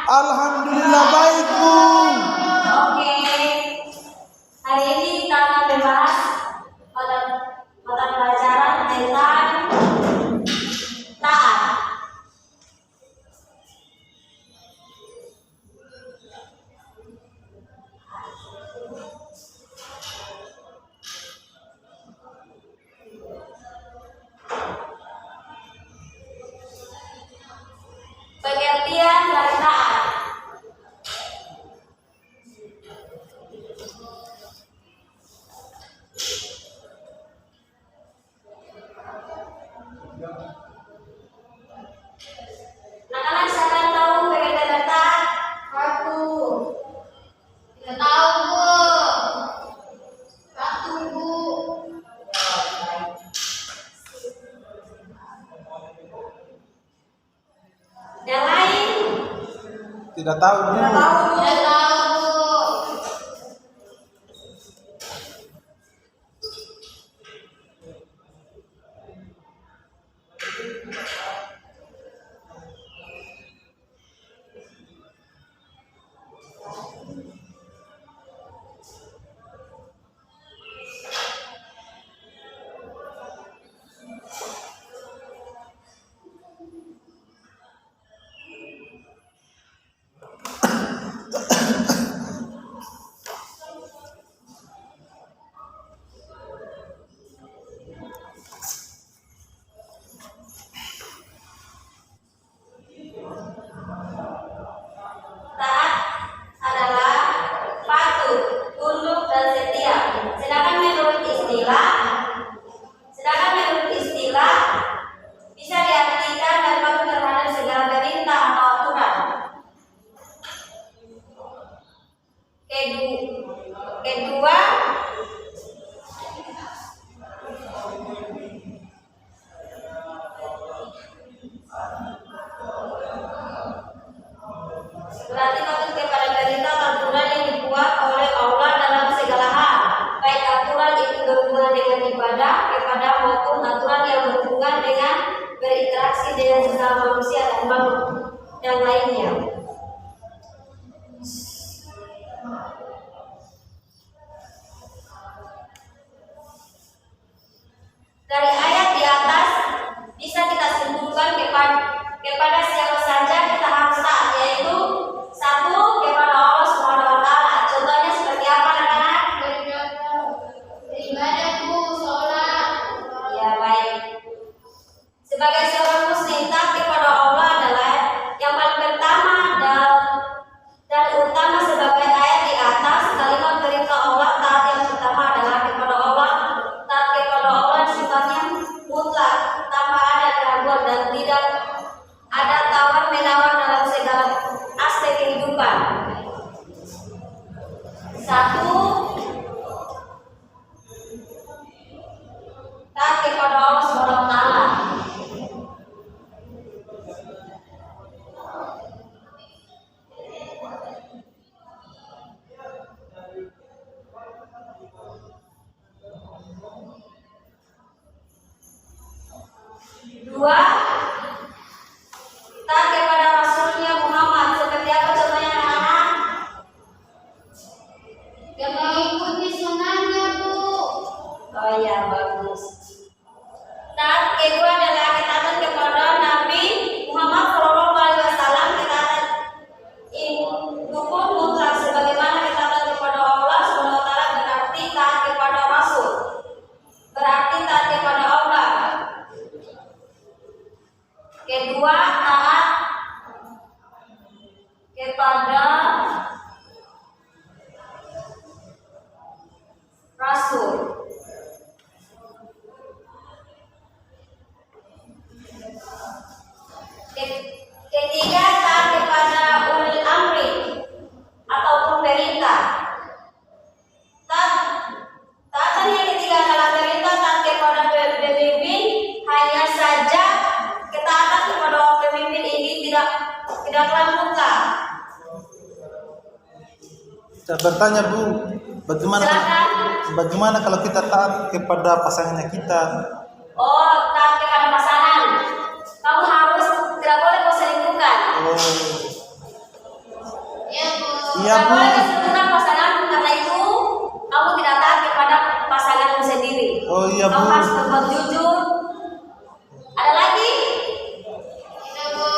Alhamdulillah baik, Bu. Oke. Hari ini kita akan membahas mata pelajaran tentang taat. Pengertian dari taat. Anak-anak siapa yang tahu pengertian dari taat? Satu. Tidak tahu, Bu. Satu, Bu. Yang lain? Tidak tahu, Bu. Tidak tahu. Tidak tahu, Bu. Taat adalah patuh, tunduk dan setia. Sedangkan menurut istilah bisa diartikan dan patuh terhadap segala perintah atau aturan. Kedua, berarti patuh kepada perintah atau aturan yang dibuat oleh Allah dalam segala hal, baik aturan itu berhubungan dengan ibadah kepada maupun aturan yang berhubungan dengan berinteraksi dengan sesama manusia dan makhluk yang lainnya. Dari ayat di atas bisa kita simpulkan kepada siapa saja kita harus taat, yaitu satu, kepada Allah Subhanahu wa taala. Contohnya seperti apa, anak-anak? Beribadah, Bu. Sholat. Ya, baik. Sebagai seorang muslim, taat kepada Allah adalah yang paling pertama dan utama sebagai ayat di atas. Kalimat perintah Allah, taat yang pertama adalah kepada Allah. Taat kepada Allah sifatnya mutlak, tanpa ada keraguan dan tidak ada tawar menawar dalam segala aspek kehidupan. Satu, taat kepada Allah Subhanahu wa taala. Dua, taat kepada Rasulnya Muhammad. Seperti apa contohnya, anak-anak? Yang mengikuti sunnahnya, Bu. Oh ya, bagus. Taat kedua adalah ketaatan kepada Nabi Muhammad SAW. Ketaatan itu pun mutlak, sebagaimana ketaatan kepada Allah SWT berarti taat kepada Rasul, berarti taat kepada Allah. Kedua, taat kepada Rasul. Ketiga, taat kepada ulil amri ataupun perintah. Taatan yang ketiga adalah perintah, taat kepada pemimpin. Hanya saja ketaatan kepada pemimpin ini tidaklah mutlak. Saya bertanya, Bu, Silakan. bagaimana kalau kita taat kepada pasangannya kita? Oh, taat kepada pasangan. Kamu harus tidak boleh kau selingkuhkan. Oh, Iya, Tidak Bu. boleh keseluruhan pasanganmu, karena itu kamu tidak taat kepada pasanganmu sendiri. Oh iya, Kamu Bu. harus berbuat jujur. Ada lagi? Itu Bu.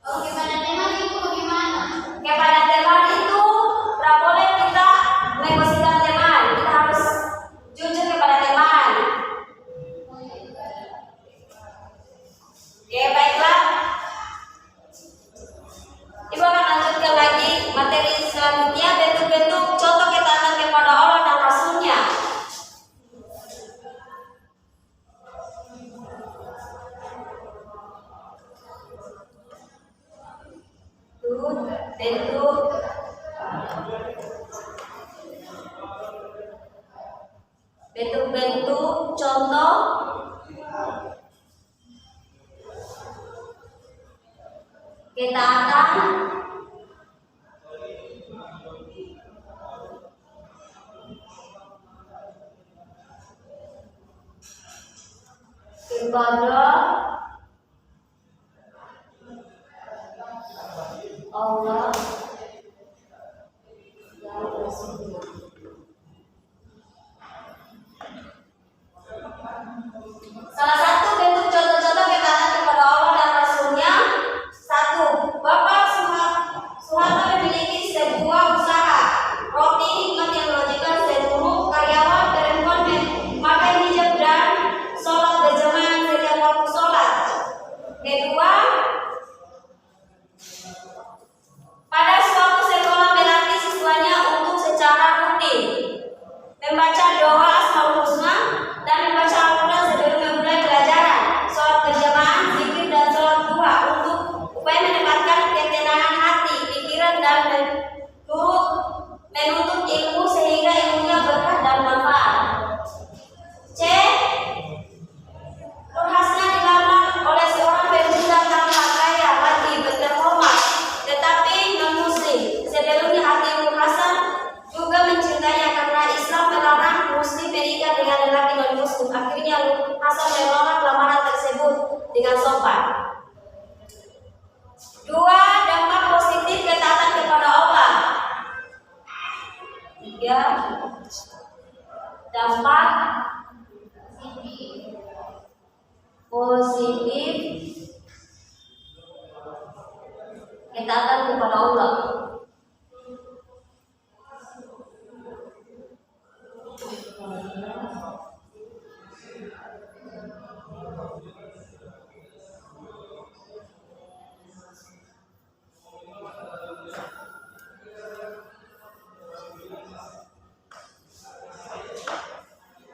Oh, kepada teman Ibu gimana? Kepada teman itu tidak boleh kita mengosipkan teman. Kita harus jujur kepada teman. Oke, baiklah. Ibu akan lanjutkan lagi materi selanjutnya, bentuk-bentuk contoh ketaatan kepada Allah dan Rasul-Nya. Bentuk-bentuk contoh ketaatan kepada Allah dan Rasul-Nya. Salah satu bentuk contoh-contoh ketaatan kepada Allah dan Rasul-Nya, satu, Bapak Soeharto memiliki sebuah usaha roti hikmat yang mengajukan seluruh karyawan perempuan memakai hijab dan sholat berjamaah setiap waktu sholat. Kedua, pada suatu sekolah melatih siswanya untuk secara rutin membaca doa Asmaul Husna dan membaca Al-Quran sebelum memulai pelajaran, sholat berjamaah, zikir dan sholat duha untuk upaya menempatkan ketenangan hati, pikiran dan menuntut ilmu sehingga ilmunya berkah dan manfaat. C. Nur Hasna dilamar oleh seorang pemuda tampak kaya, lagi berterhormat, tetapi non-muslim. Sebelumnya hati Nur Hasan juga mencintainya karena Islam melarang muslim menikah dengan lelaki non-muslim. Akhirnya Nur Hasan menolak lamaran tersebut dengan sopan. 2. Dampak positif ketaatan kepada Allah. 3. Dampak positif ketaatan kepada Allah.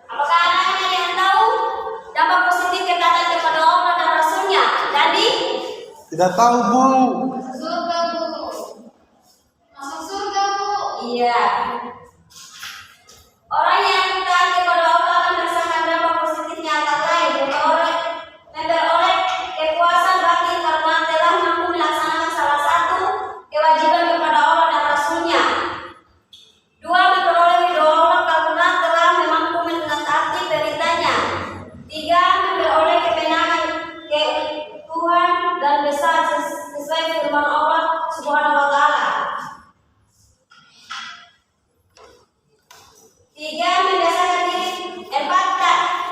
Apakah anak-anak yang tahu dampak positif ketaatan kepada Allah dan Rasul-Nya? Jadi, Tidak tahu, Bu. Surga Bu. Masuk surga Bu. iya. Orang yang taat kepada Allah akan merasakan dampak positifnya antara lain memperoleh kepuasan batin karena telah mampu melaksanakan salah satu kewajiban kepada Allah dan Rasul-Nya. 2. Memperoleh ridho Allah karena telah mampu menaati perintahnya. 3. Memperoleh kemenangan keutuhan dan besar sesuai firman Allah Subhanahu wa taala. 3.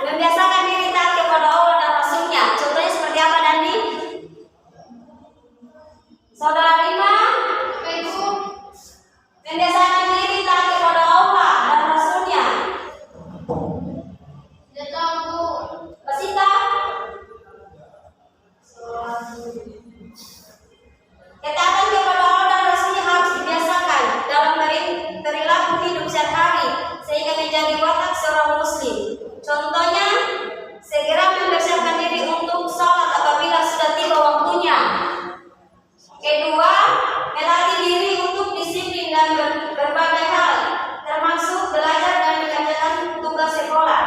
Membiasakan diri taat kepada Allah dan Rasul-Nya. Contohnya seperti apa, Dandi? Saudara Rima, Apa Ibu? membiasakan diri taat kepada Allah dan Rasul-Nya. Tidak tahu Bu. Pasita, ketaatan kepada Allah dan Rasul-Nya harus dibiasakan dalam perilaku hidup sehari-hari sehingga menjadi watak seorang muslim. Contohnya, segera mempersiapkan diri untuk sholat apabila sudah tiba waktunya. Kedua, melatih diri untuk disiplin dan berbagai hal, termasuk belajar dan mengerjakan tugas sekolah.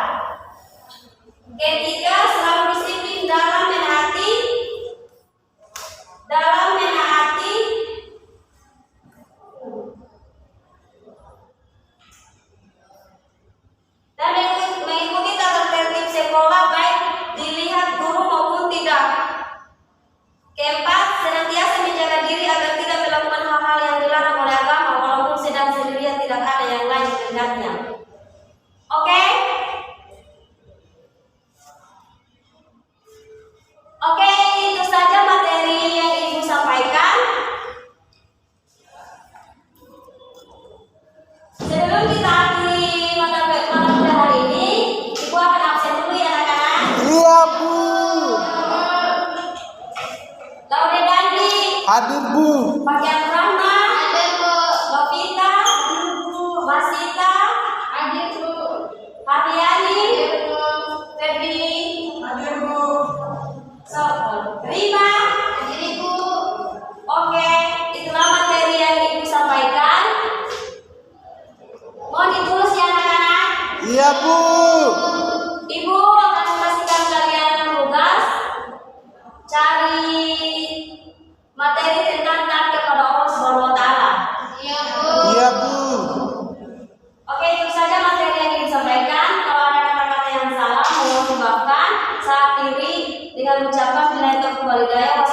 Ketiga, selalu disiplin dalam menaati dan mengikuti tata tertib sekolah baik dilihat guru maupun tidak. Keempat, senantiasa menjaga diri agar tidak melakukan hal-hal Hadir Bu. Pakai Rahma, Hadir Bu. Novita, Masita, Hadir Bu. Haryani, Hadir Bu. Febri, Hadir Bu. so, Rima. Hadir Ibu. Oke, itulah materi yang Ibu sampaikan. Mohon ditulis ya anak-anak. Iya Bu. Ibu akan memberikan kalian tugas cari materi tentang taat kepada Allah Subhanahu wa taala. Iya Bu. Iya Bu. Oke, itu saja materi yang ingin disampaikan. Kalau ada kata-kata yang salah, mohon dimaafkan. Saya akhiri dengan ucapan billahi taufiq wal hidayah.